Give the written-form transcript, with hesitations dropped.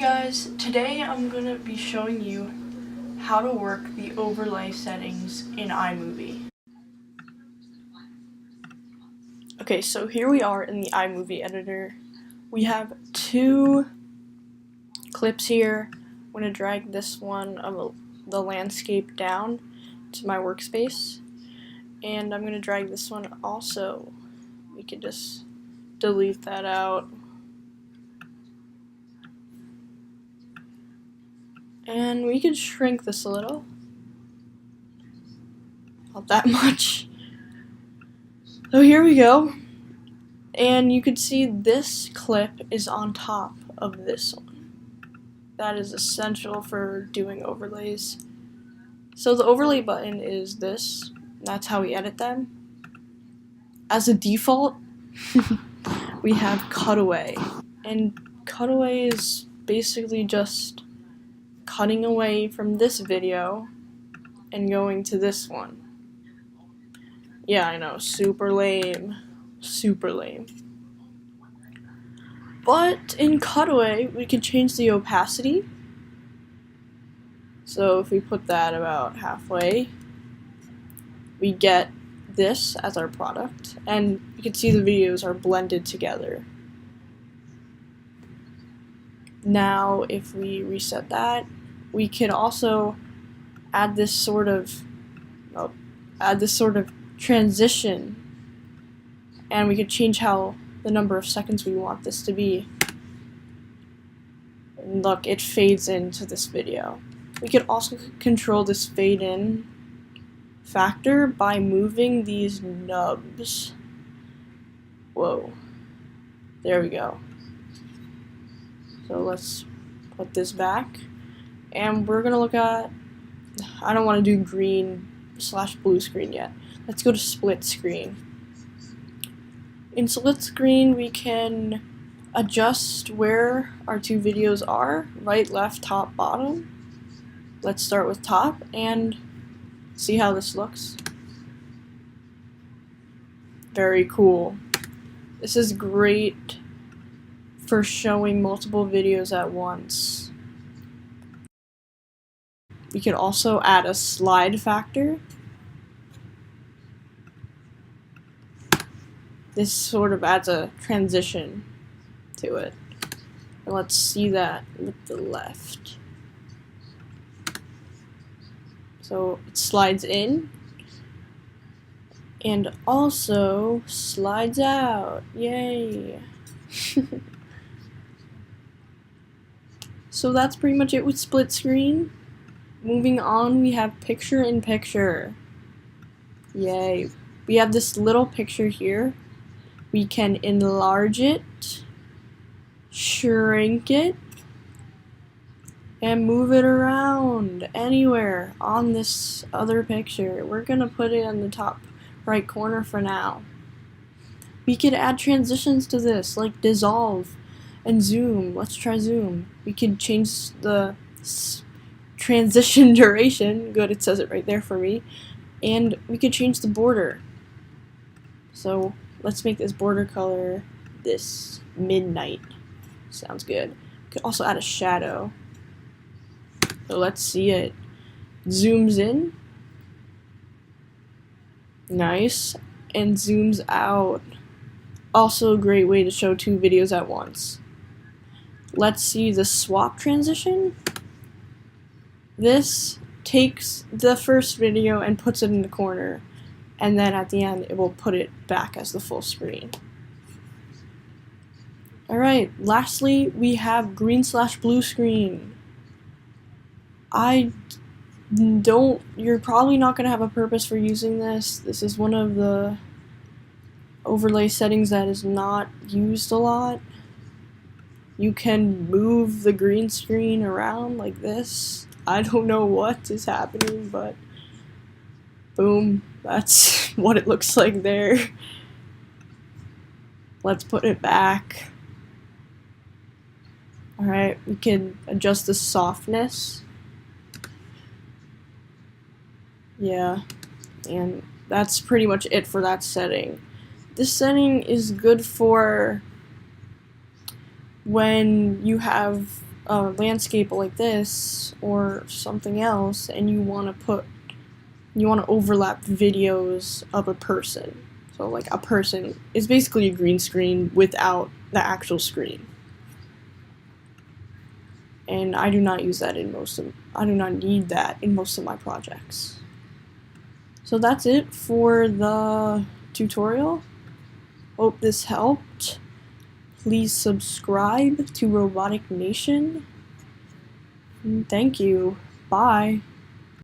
guys, today I'm going to be showing you how to work the overlay settings in iMovie. Okay, so here we are in the iMovie editor. We have two clips here. I'm going to drag this one of the landscape down to my workspace, and I'm going to drag this one also. We could just delete that out. And we could shrink this a little. Not that much. So here we go. And you can see this clip is on top of this one. That is essential for doing overlays. So the overlay button is this. That's how we edit them. As a default, we have cutaway. And cutaway is basically just cutting away from this video and going to this one. Yeah, I know, super lame. Super lame. But in cutaway, we can change the opacity. So if we put that about halfway, we get this as our product, and you can see the videos are blended together. Now, if we reset that, we can also add this sort of transition, and we could change how the number of seconds we want this to be. And look, it fades into this video. We could also control this fade in factor by moving these nubs. Whoa. There we go. So let's put this back. And we're gonna look at, I don't want to do green/blue screen yet. Let's go to split screen. In split screen, we can adjust where our two videos are, right, left, top, bottom. Let's start with top and see how this looks. Very cool. This is great for showing multiple videos at once. We can also add a slide factor. This sort of adds a transition to it. And let's see that with the left. So it slides in and also slides out. Yay! So that's pretty much it with split screen. Moving on, we have picture in picture. Yay. We have this little picture here. We can enlarge it, shrink it, and move it around anywhere on this other picture. We're gonna put it in the top right corner for now. We could add transitions to this, like dissolve and zoom. Let's try zoom. We could change the transition duration. Good, it says it right there for me. And we could change the border. So let's make this border color this midnight. Sounds good. We could also add a shadow. So let's see it. Zooms in. Nice. And zooms out. Also a great way to show two videos at once. Let's see the swap transition. This takes the first video and puts it in the corner, and then at the end it will put it back as the full screen. Alright, lastly we have green/blue screen. You're probably not going to have a purpose for using this. This is one of the overlay settings that is not used a lot. You can move the green screen around like this. I don't know what is happening, but boom, that's what it looks like there. Let's put it back. Alright, we can adjust the softness. Yeah, and that's pretty much it for that setting. This setting is good for when you have a landscape like this or something else, and you want to overlap videos of a person. So like a person is basically a green screen without the actual screen. And I do not use that I do not need that in most of my projects. So that's it for the tutorial. Hope this helped. Please subscribe to Robotic Nation. Thank you. Bye.